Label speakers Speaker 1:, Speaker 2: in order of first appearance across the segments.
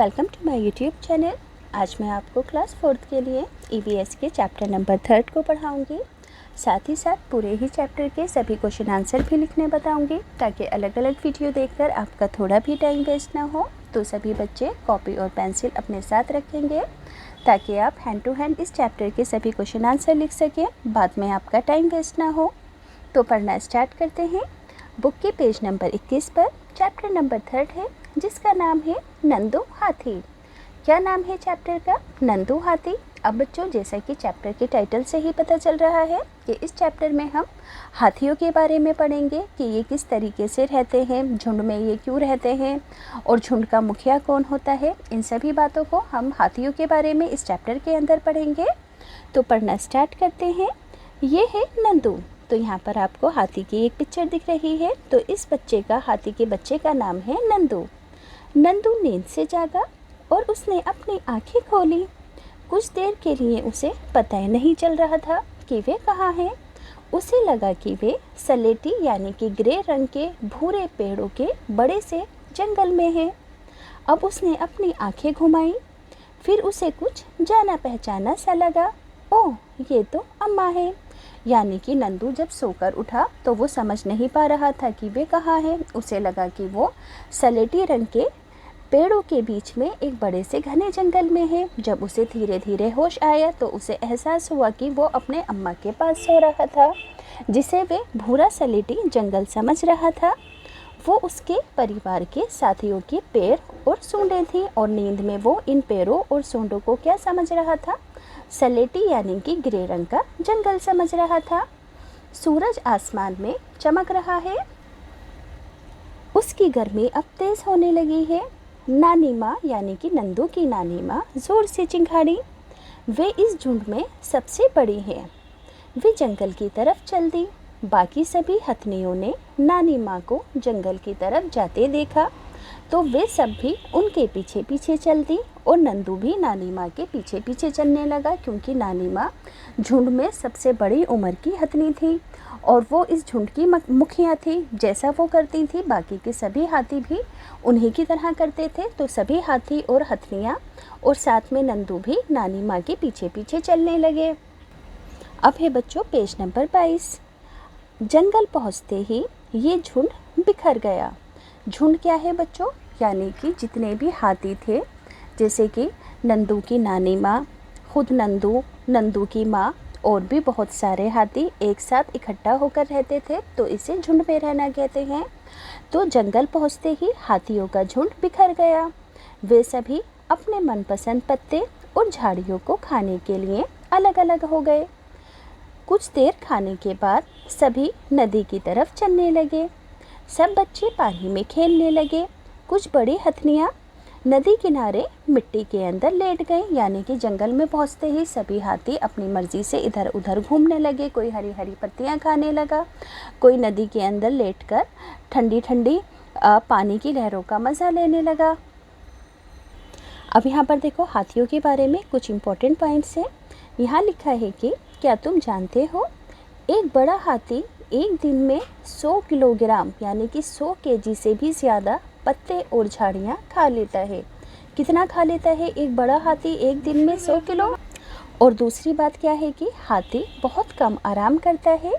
Speaker 1: Welcome to my YouTube channel. आज मैं आपको क्लास 4th के लिए ईवीएस के चैप्टर नंबर 3 को पढ़ाऊंगी। साथ ही साथ पूरे ही चैप्टर के सभी क्वेश्चन आंसर भी लिखने बताऊंगी, ताकि अलग अलग वीडियो देखकर आपका थोड़ा भी टाइम वेस्ट ना हो। तो सभी बच्चे कॉपी और पेंसिल अपने साथ रखेंगे, ताकि आप हैंड टू हैंड इस चैप्टर के सभी क्वेश्चन आंसर लिख सकें, बाद में आपका टाइम वेस्ट ना हो। तो पढ़ना स्टार्ट करते हैं। बुक के पेज नंबर 21 पर चैप्टर नंबर 3 है, जिसका नाम है नंदू हाथी। क्या नाम है चैप्टर का? नंदू हाथी। अब बच्चों, जैसा कि चैप्टर के टाइटल से ही पता चल रहा है कि इस चैप्टर में हम हाथियों के बारे में पढ़ेंगे कि ये किस तरीके से रहते हैं, झुंड में ये क्यों रहते हैं और झुंड का मुखिया कौन होता है। इन सभी बातों को हम हाथियों के बारे में इस चैप्टर के अंदर पढ़ेंगे। तो पढ़ना स्टार्ट करते हैं। ये है नंदू। तो यहाँ पर आपको हाथी की एक पिक्चर दिख रही है। तो इस बच्चे का, हाथी के बच्चे का नाम है नंदू। नंदू नींद से जागा और उसने अपनी आंखें खोली। कुछ देर के लिए उसे पता ही नहीं चल रहा था कि वे कहाँ हैं। उसे लगा कि वे सलेटी यानी कि ग्रे रंग के भूरे पेड़ों के बड़े से जंगल में हैं। अब उसने अपनी आंखें घुमाई, फिर उसे कुछ जाना पहचाना सा लगा। ओह, ये तो अम्मा है। यानी कि नंदू जब सोकर उठा तो वो समझ नहीं पा रहा था कि वे कहाँ हैं। उसे लगा कि वो सलेटी रंग के पेड़ों के बीच में एक बड़े से घने जंगल में है। जब उसे धीरे धीरे होश आया तो उसे एहसास हुआ कि वो अपने अम्मा के पास सो रहा था, जिसे वे भूरा सलेटी जंगल समझ रहा था। वो उसके परिवार के साथियों के पैर और सूंडें थीं, और नींद में वो इन पैरों और सूंडों को क्या समझ रहा था? सलेटी यानी कि ग्रे रंग का जंगल समझ रहा था। सूरज आसमान में चमक रहा है। उसकी गर्मी अब तेज होने लगी है। नानी माँ यानी कि नंदू की नानी माँ जोर से चिंघाड़ी। वे इस झुंड में सबसे बड़ी है। वे जंगल की तरफ चल दी। बाकी सभी हथनियों ने नानी माँ को जंगल की तरफ जाते देखा, तो वे सब भी उनके पीछे पीछे चल दी, और नंदू भी नानी माँ के पीछे पीछे चलने लगा, क्योंकि नानी माँ झुंड में सबसे बड़ी उम्र की हथनी थी और वो इस झुंड की मुखिया थी। जैसा वो करती थी, बाकी के सभी हाथी भी उन्हीं की तरह करते थे। तो सभी हाथी और हथनियाँ और साथ में नंदू भी नानी माँ के पीछे पीछे चलने लगे। अब है बच्चों पेज नंबर 22। जंगल पहुँचते ही ये झुंड बिखर गया। झुंड क्या है बच्चों? यानी कि जितने भी हाथी थे, जैसे कि नंदू की नानी माँ, खुद नंदू, नंदू की माँ और भी बहुत सारे हाथी एक साथ इकट्ठा होकर रहते थे, तो इसे झुंड में रहना कहते हैं। तो जंगल पहुँचते ही हाथियों का झुंड बिखर गया। वे सभी अपने मनपसंद पत्ते और झाड़ियों को खाने के लिए अलग अलग हो गए। कुछ देर खाने के बाद सभी नदी की तरफ चलने लगे। सब बच्चे पानी में खेलने लगे। कुछ बड़ी हथनियाँ नदी किनारे मिट्टी के अंदर लेट गए। यानी कि जंगल में पहुँचते ही सभी हाथी अपनी मर्जी से इधर उधर घूमने लगे। कोई हरी हरी पत्तियाँ खाने लगा, कोई नदी के अंदर लेटकर ठंडी ठंडी पानी की लहरों का मज़ा लेने लगा। अब यहाँ पर देखो, हाथियों के बारे में कुछ इम्पोर्टेंट पॉइंट्स हैं। यहाँ लिखा है कि क्या तुम जानते हो, एक बड़ा हाथी एक दिन में 100 किलोग्राम यानी कि 100 केजी से भी ज़्यादा पत्ते और झाड़ियाँ खा लेता है। कितना खा लेता है एक बड़ा हाथी एक दिन में? 100 किलो। और दूसरी बात क्या है कि हाथी बहुत कम आराम करता है।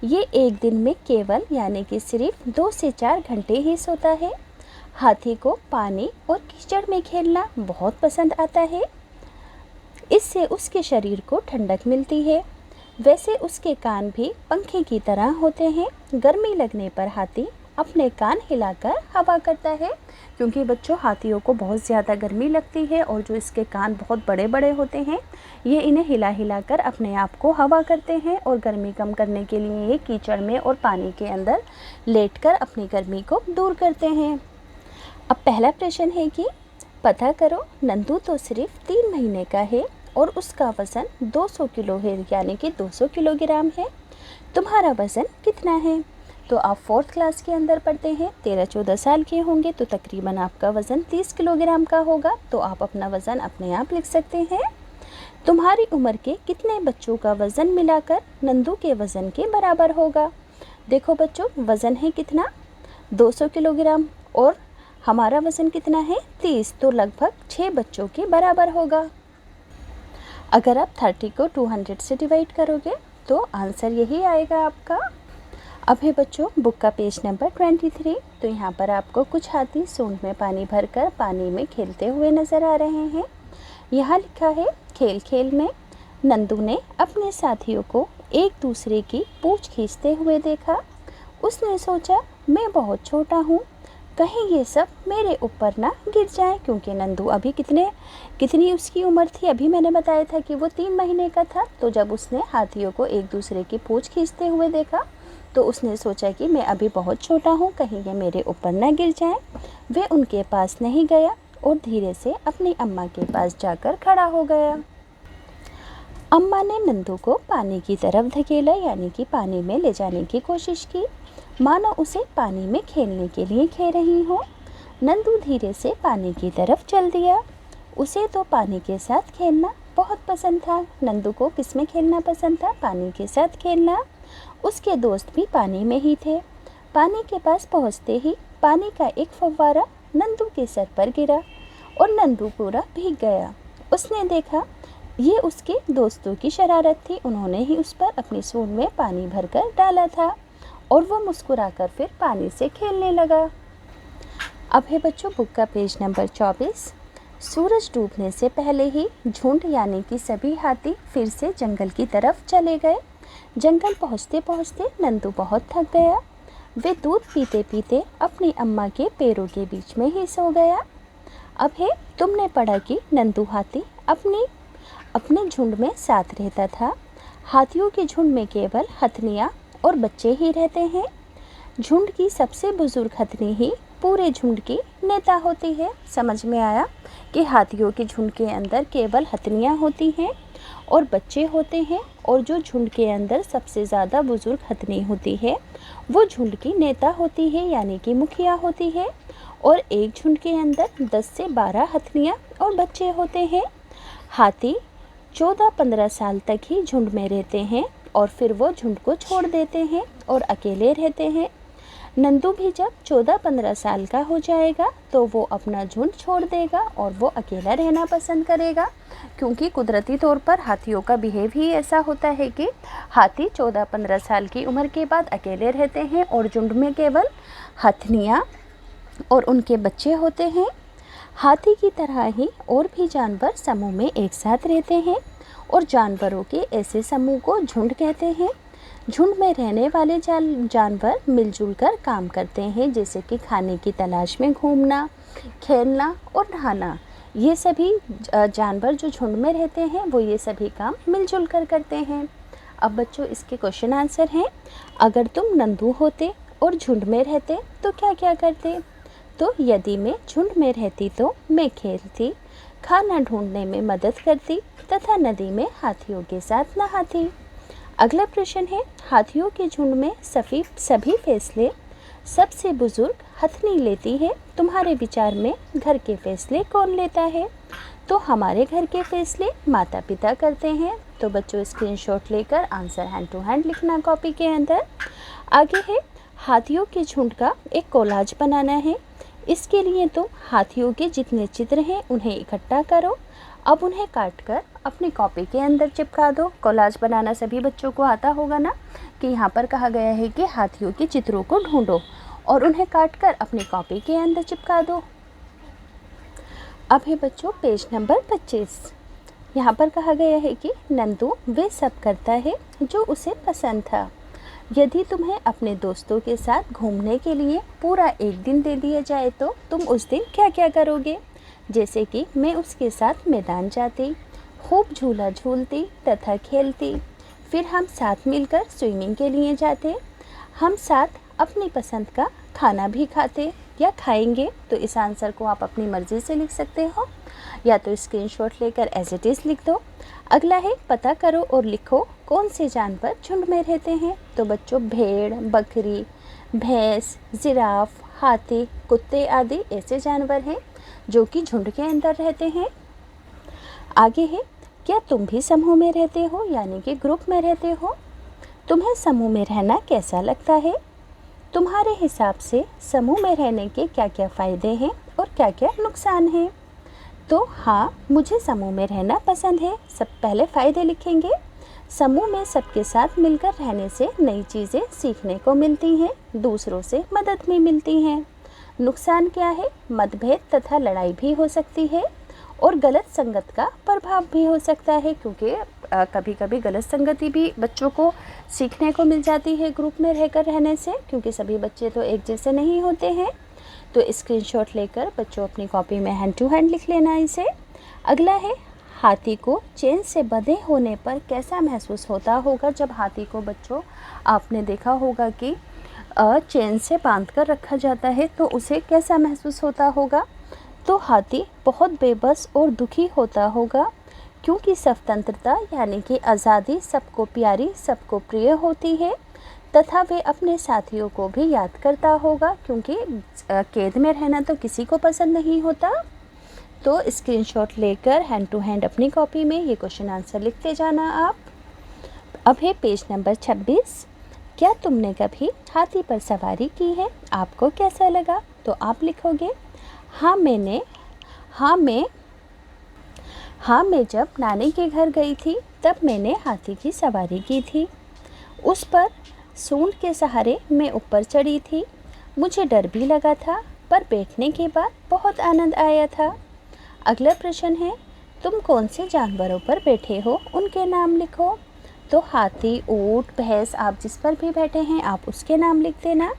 Speaker 1: ये एक दिन में केवल यानी कि सिर्फ 2 से 4 घंटे ही सोता है। हाथी को पानी और कीचड़ में खेलना बहुत पसंद आता है। इससे उसके शरीर को ठंडक मिलती है। वैसे उसके कान भी पंखे की तरह होते हैं। गर्मी लगने पर हाथी अपने कान हिलाकर हवा करता है, क्योंकि बच्चों हाथियों को बहुत ज़्यादा गर्मी लगती है, और जो इसके कान बहुत बड़े बड़े होते हैं, ये इन्हें हिला हिला कर अपने आप को हवा करते हैं, और गर्मी कम करने के लिए ये कीचड़ में और पानी के अंदर लेटकर अपनी गर्मी को दूर करते हैं। अब पहला प्रश्न है कि पता करो, नंदू तो सिर्फ 3 महीने का है और उसका वज़न 200 किलो है, यानी कि 200 किलोग्राम है। तुम्हारा वज़न कितना है? तो आप 4th क्लास के अंदर पढ़ते हैं, 13-14 साल के होंगे, तो तकरीबन आपका वज़न 30 किलोग्राम का होगा। तो आप अपना वज़न अपने आप लिख सकते हैं। तुम्हारी उम्र के कितने बच्चों का वज़न मिलाकर नंदू के वज़न के बराबर होगा? देखो बच्चों, वज़न है कितना? 200 किलोग्राम, और हमारा वज़न कितना है 30, तो लगभग 6 बच्चों के बराबर होगा। अगर आप 30 को 200 से डिवाइड करोगे तो आंसर यही आएगा आपका। अब है बच्चों बुक का पेज नंबर 23। तो यहाँ पर आपको कुछ हाथी सूंड में पानी भरकर पानी में खेलते हुए नज़र आ रहे हैं। यहाँ लिखा है खेल खेल में नंदू ने अपने साथियों को एक दूसरे की पूंछ खींचते हुए देखा। उसने सोचा मैं बहुत छोटा हूँ, कहीं ये सब मेरे ऊपर ना गिर जाए, क्योंकि नंदू अभी कितनी उसकी उम्र थी, अभी मैंने बताया था कि वो 3 महीने का था। तो जब उसने हाथियों को एक दूसरे की पूंछ खींचते हुए देखा तो उसने सोचा कि मैं अभी बहुत छोटा हूँ, कहीं ये मेरे ऊपर ना गिर जाए। वे उनके पास नहीं गया और धीरे से अपनी अम्मा के पास जाकर खड़ा हो गया। अम्मा ने नंदू को पानी की तरफ धकेला, यानी कि पानी में ले जाने की कोशिश की, मानो उसे पानी में खेलने के लिए कह रही हो। नंदू धीरे से पानी की तरफ चल दिया। उसे तो पानी के साथ खेलना बहुत पसंद था। नंदू को किस में खेलना पसंद था? पानी के साथ खेलना। उसके दोस्त भी पानी में ही थे। पानी के पास पहुंचते ही पानी का एक फव्वारा नंदू के सर पर गिरा और नंदू पूरा भीग गया। उसने देखा ये उसके दोस्तों की शरारत थी, उन्होंने ही उस पर अपनी सूंड में पानी भरकर डाला था और वो मुस्कुराकर फिर पानी से खेलने लगा। अब है बच्चों बुक का पेज नंबर 24। सूरज डूबने से पहले ही झुंड यानी कि सभी हाथी फिर से जंगल की तरफ चले गए। जंगल पहुँचते पहुँचते नंदू बहुत थक गया। वे दूध पीते पीते अपनी अम्मा के पैरों के बीच में ही सो गया। अब है तुमने पढ़ा कि नंदू हाथी अपने झुंड में साथ रहता था। हाथियों के झुंड में केवल हथनियाँ और बच्चे ही रहते हैं। झुंड की सबसे बुजुर्ग हथनी ही पूरे झुंड की नेता होती है। समझ में आया कि हाथियों के झुंड के अंदर केवल हथनियाँ होती हैं और बच्चे होते हैं, और जो झुंड के अंदर सबसे ज़्यादा बुजुर्ग हथनी होती है वो झुंड की नेता होती है, यानी कि मुखिया होती है। और एक झुंड के अंदर 10 से 12 हथनियाँ और बच्चे होते हैं। हाथी 14-15 साल तक ही झुंड में रहते हैं और फिर वो झुंड को छोड़ देते हैं और अकेले रहते हैं। नंदू भी जब 14-15 साल का हो जाएगा तो वो अपना झुंड छोड़ देगा और वो अकेला रहना पसंद करेगा, क्योंकि कुदरती तौर पर हाथियों का बिहेव ही ऐसा होता है कि हाथी 14-15 साल की उम्र के बाद अकेले रहते हैं और झुंड में केवल हथनियाँ और उनके बच्चे होते हैं। हाथी की तरह ही और भी जानवर समूह में एक साथ रहते हैं और जानवरों के ऐसे समूह को झुंड कहते हैं। झुंड में रहने वाले जानवर मिलजुल कर काम करते हैं, जैसे कि खाने की तलाश में घूमना, खेलना और नहाना। ये सभी जानवर जो झुंड में रहते हैं वो ये सभी काम मिलजुल कर करते हैं। अब बच्चों इसके क्वेश्चन आंसर हैं। अगर तुम नंदू होते और झुंड में रहते तो क्या क्या करते? तो यदि मैं झुंड में रहती तो मैं खेलती, खाना ढूंढने में मदद करती तथा नदी में हाथियों के साथ नहाती। अगला प्रश्न है, हाथियों के झुंड में सभी फैसले सबसे बुजुर्ग हथनी लेती है। तुम्हारे विचार में घर के फैसले कौन लेता है? तो हमारे घर के फैसले माता पिता करते हैं। तो बच्चों स्क्रीनशॉट लेकर आंसर हैंड टू हैंड लिखना कॉपी के अंदर। आगे है हाथियों के झुंड का एक कोलाज बनाना है। इसके लिए तुम हाथियों के जितने चित्र हैं उन्हें इकट्ठा करो। अब उन्हें काटकर अपनी कॉपी के अंदर चिपका दो। कोलाज बनाना सभी बच्चों को आता होगा ना, कि यहाँ पर कहा गया है कि हाथियों के चित्रों को ढूंढो और उन्हें काटकर अपनी कॉपी के अंदर चिपका दो। अब है बच्चों पेज नंबर 25। यहाँ पर कहा गया है कि नंदू वे सब करता है जो उसे पसंद था। यदि तुम्हें अपने दोस्तों के साथ घूमने के लिए पूरा एक दिन दे दिया जाए तो तुम उस दिन क्या क्या करोगे? जैसे कि मैं उसके साथ मैदान जाती, खूब झूला झूलती तथा खेलती। फिर हम साथ मिलकर स्विमिंग के लिए जाते। हम साथ अपनी पसंद का खाना भी खाते या खाएंगे। तो इस आंसर को आप अपनी मर्ज़ी से लिख सकते हो, या तो स्क्रीनशॉट लेकर एज इट इज़ लिख दो। अगला है पता करो और लिखो कौन से जानवर झुंड में रहते हैं। तो बच्चों भेड़, बकरी, भैंस, जिराफ, हाथी, कुत्ते आदि ऐसे जानवर हैं जो कि झुंड के अंदर रहते हैं। आगे है क्या तुम भी समूह में रहते हो, यानी कि ग्रुप में रहते हो? तुम्हें समूह में रहना कैसा लगता है? तुम्हारे हिसाब से समूह में रहने के क्या क्या फ़ायदे हैं और क्या क्या नुकसान हैं? तो हाँ, मुझे समूह में रहना पसंद है। सब पहले फ़ायदे लिखेंगे। समूह में सबके साथ मिलकर रहने से नई चीज़ें सीखने को मिलती हैं, दूसरों से मदद भी मिलती हैं। नुकसान क्या है? मतभेद तथा लड़ाई भी हो सकती है और गलत संगत का प्रभाव भी हो सकता है, क्योंकि कभी कभी गलत संगति भी बच्चों को सीखने को मिल जाती है ग्रुप में रहकर रहने से, क्योंकि सभी बच्चे तो एक जैसे नहीं होते हैं। तो स्क्रीनशॉट लेकर बच्चों अपनी कॉपी में हैंड टू हैंड लिख लेना इसे। अगला है, हाथी को चेन से बंधे होने पर कैसा महसूस होता होगा? जब हाथी को बच्चों आपने देखा होगा कि चेन से बांध कर रखा जाता है तो उसे कैसा महसूस होता होगा? तो हाथी बहुत बेबस और दुखी होता होगा, क्योंकि स्वतंत्रता यानी कि आज़ादी सबको प्यारी, सबको प्रिय होती है, तथा वे अपने साथियों को भी याद करता होगा, क्योंकि कैद में रहना तो किसी को पसंद नहीं होता। तो स्क्रीनशॉट लेकर हैंड टू हैंड अपनी कॉपी में ये क्वेश्चन आंसर लिखते जाना आप। अब है पेज नंबर 26। क्या तुमने कभी हाथी पर सवारी की है? आपको कैसा लगा? तो आप लिखोगे, हाँ मैं जब नानी के घर गई थी तब मैंने हाथी की सवारी की थी। उस पर सूंड के सहारे मैं ऊपर चढ़ी थी। मुझे डर भी लगा था, पर बैठने के बाद बहुत आनंद आया था। अगला प्रश्न है, तुम कौन से जानवरों पर बैठे हो? उनके नाम लिखो। तो हाथी, ऊंट, भैंस, आप जिस पर भी बैठे हैं आप उसके नाम लिख देना।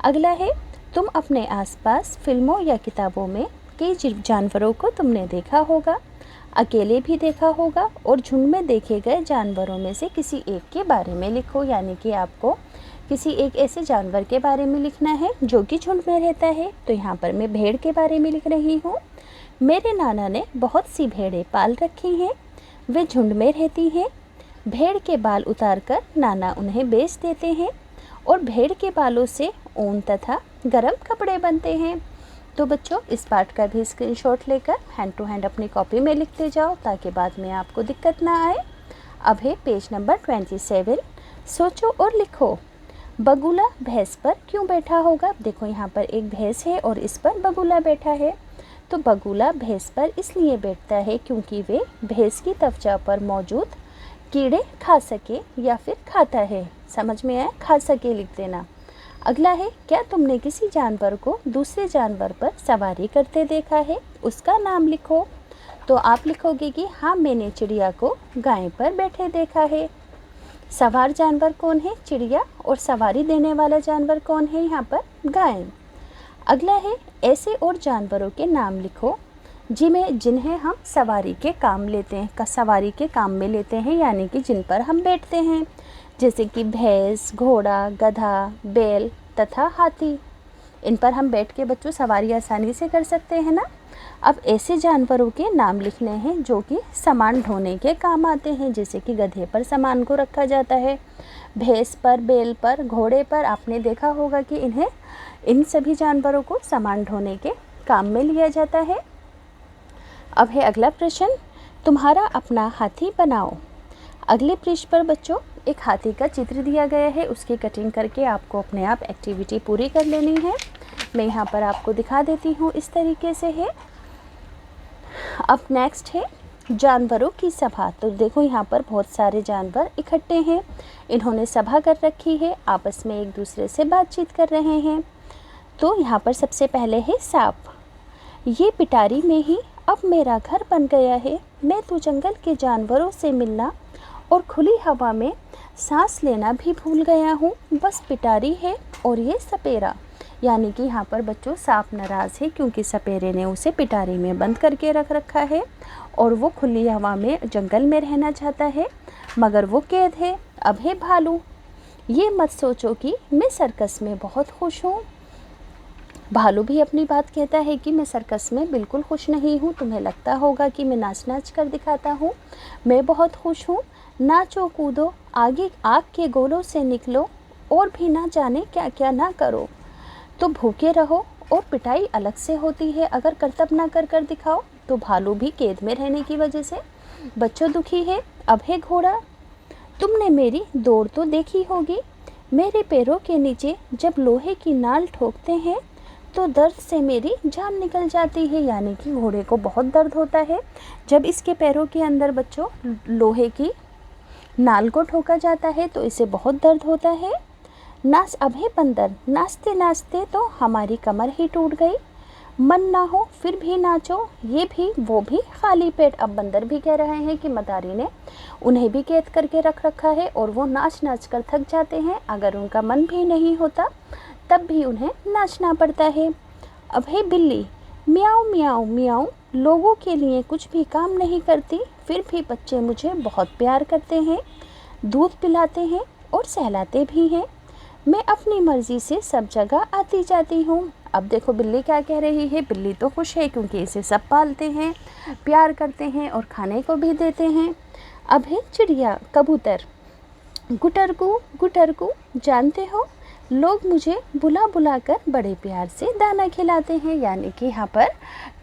Speaker 1: अगला है, तुम अपने आसपास फिल्मों या किताबों में कई जानवरों को तुमने देखा होगा, अकेले भी देखा होगा और झुंड में देखे गए जानवरों में से किसी एक के बारे में लिखो। यानी कि आपको किसी एक ऐसे जानवर के बारे में लिखना है जो कि झुंड में रहता है। तो यहाँ पर मैं भेड़ के बारे में लिख रही हूँ। मेरे नाना ने बहुत सी भेड़ें पाल रखी हैं, वे झुंड में रहती हैं। भेड़ के बाल उतारकर नाना उन्हें बेच देते हैं और भेड़ के बालों से ऊन तथा गर्म कपड़े बनते हैं। तो बच्चों, इस पार्ट का भी स्क्रीनशॉट लेकर हैंड टू हैंड अपनी कॉपी में लिखते जाओ, ताकि बाद में आपको दिक्कत ना आए। अब है पेज नंबर 27। सोचो और लिखो, बगुला भैंस पर क्यों बैठा होगा? देखो यहाँ पर एक भैंस है और इस पर बगुला बैठा है। तो बगुला भैंस पर इसलिए बैठता है क्योंकि वे भैंस की त्वचा पर मौजूद कीड़े खा सके या फिर खाता है। समझ में आया? खा सके लिख देना। अगला है, क्या तुमने किसी जानवर को दूसरे जानवर पर सवारी करते देखा है? उसका नाम लिखो। तो आप लिखोगे कि हाँ, मैंने चिड़िया को गाय पर बैठे देखा है। सवार जानवर कौन है? चिड़िया। और सवारी देने वाला जानवर कौन है? यहाँ पर गाय। अगला है, ऐसे और जानवरों के नाम लिखो जिन्हें हम सवारी के काम में लेते हैं, यानी कि जिन पर हम बैठते हैं, जैसे कि भैंस, घोड़ा, गधा, बैल तथा हाथी। इन पर हम बैठ के बच्चों सवारी आसानी से कर सकते हैं ना। अब ऐसे जानवरों के नाम लिखने हैं जो कि सामान ढोने के काम आते हैं, जैसे कि गधे पर सामान को रखा जाता है, भैंस पर, बैल पर, घोड़े पर। आपने देखा होगा कि इन सभी जानवरों को सामान ढोने के काम में लिया जाता है। अब है अगला प्रश्न, तुम्हारा अपना हाथी बनाओ। अगले पृष्ठ पर बच्चों एक हाथी का चित्र दिया गया है, उसकी कटिंग करके आपको अपने आप एक्टिविटी पूरी कर लेनी है। मैं यहाँ पर आपको दिखा देती हूँ, इस तरीके से है। अब नेक्स्ट है जानवरों की सभा। तो देखो यहाँ पर बहुत सारे जानवर इकट्ठे हैं, इन्होंने सभा कर रखी है, आपस में एक दूसरे से बातचीत कर रहे हैं। तो यहाँ पर सबसे पहले है सांप। ये पिटारी में ही अब मेरा घर बन गया है। मैं तो जंगल के जानवरों से मिलना और खुली हवा में सांस लेना भी भूल गया हूँ। बस पिटारी है और ये सपेरा। यानी कि यहाँ पर बच्चों सांप नाराज़ है क्योंकि सपेरे ने उसे पिटारी में बंद करके रख रखा है और वो खुली हवा में जंगल में रहना चाहता है, मगर वो कैद है। अब है भालू। ये मत सोचो कि मैं सर्कस में बहुत खुश हूँ। भालू भी अपनी बात कहता है कि मैं सर्कस में बिल्कुल खुश नहीं हूँ। तुम्हें लगता होगा कि मैं नाच कर दिखाता हूँ, मैं बहुत खुश हूँ। नाचो कूदो, आगे आग के गोलों से निकलो और भी ना जाने क्या क्या ना करो। तो भूखे रहो और पिटाई अलग से होती है अगर करतब ना कर कर दिखाओ। तो भालू भी कैद में रहने की वजह से बच्चों दुखी है। अब है घोड़ा। तुमने मेरी दौड़ तो देखी होगी, मेरे पैरों के नीचे जब लोहे की नाल ठोकते हैं तो दर्द से मेरी जान निकल जाती है, यानी कि घोड़े को बहुत दर्द होता है जब इसके पैरों के अंदर बच्चों लोहे की नाल को ठोका जाता है तो इसे बहुत दर्द होता है। नाच अभे बंदर, नाचते नाचते तो हमारी कमर ही टूट गई। मन ना हो फिर भी नाचो, ये भी वो भी खाली पेट। अब बंदर भी कह रहे हैं कि मदारी ने उन्हें भी कैद करके रख रखा है और वो नाच नाच कर थक जाते हैं। अगर उनका मन भी नहीं होता तब भी उन्हें नाचना पड़ता है। अब है बिल्ली, मियाऊ मियाऊ मियाऊ, लोगों के लिए कुछ भी काम नहीं करती, फिर भी बच्चे मुझे बहुत प्यार करते हैं, दूध पिलाते हैं और सहलाते भी हैं। मैं अपनी मर्ज़ी से सब जगह आती जाती हूँ। अब देखो बिल्ली क्या कह रही है। बिल्ली तो खुश है क्योंकि इसे सब पालते हैं, प्यार करते हैं और खाने को भी देते हैं। अब है चिड़िया, कबूतर, गुटरगू गुटरगू, जानते हो लोग मुझे बुला बुला कर बड़े प्यार से दाना खिलाते हैं, यानी कि यहाँ पर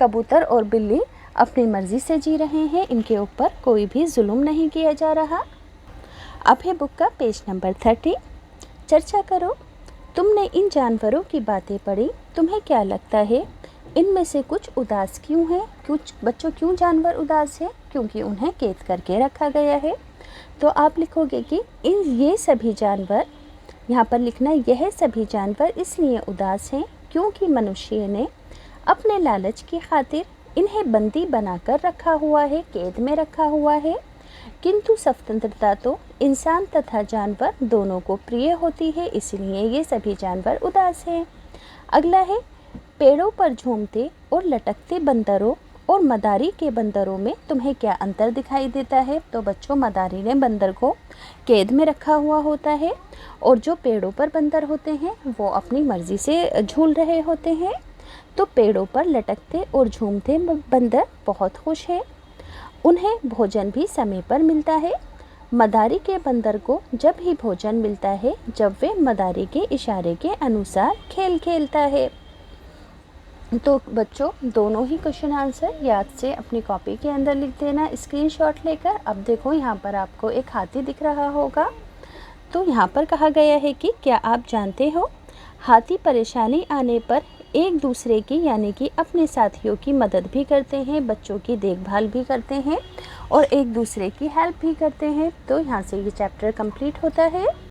Speaker 1: कबूतर और बिल्ली अपनी मर्ज़ी से जी रहे हैं, इनके ऊपर कोई भी जुल्म नहीं किया जा रहा। अब है बुक का पेज नंबर 30। चर्चा करो। तुमने इन जानवरों की बातें पढ़ी, तुम्हें क्या लगता है इनमें से कुछ उदास क्यों हैं? कुछ बच्चों क्यों जानवर उदास हैं? क्योंकि उन्हें कैद करके रखा गया है। तो आप लिखोगे कि ये सभी जानवर, यहाँ पर लिखना यह सभी जानवर इसलिए उदास हैं क्योंकि मनुष्य ने अपने लालच की खातिर इन्हें बंदी बनाकर रखा हुआ है, कैद में रखा हुआ है। किंतु स्वतंत्रता तो इंसान तथा जानवर दोनों को प्रिय होती है, इसलिए ये सभी जानवर उदास हैं। अगला है, पेड़ों पर झूमते और लटकते बंदरों और मदारी के बंदरों में तुम्हें क्या अंतर दिखाई देता है? तो बच्चों, मदारी ने बंदर को कैद में रखा हुआ होता है और जो पेड़ों पर बंदर होते हैं वो अपनी मर्ज़ी से झूल रहे होते हैं। तो पेड़ों पर लटकते और झूमते बंदर बहुत खुश हैं, उन्हें भोजन भी समय पर मिलता है। मदारी के बंदर को जब ही भोजन मिलता है जब वे मदारी के इशारे के अनुसार खेल खेलता है। तो बच्चों, दोनों ही क्वेश्चन आंसर याद से अपनी कॉपी के अंदर लिख देना स्क्रीनशॉट लेकर। अब देखो यहाँ पर आपको एक हाथी दिख रहा होगा। तो यहाँ पर कहा गया है कि क्या आप जानते हो हाथी परेशानी आने पर एक दूसरे की यानी कि अपने साथियों की मदद भी करते हैं, बच्चों की देखभाल भी करते हैं और एक दूसरे की हेल्प भी करते हैं। तो यहाँ से ये चैप्टर कंप्लीट होता है।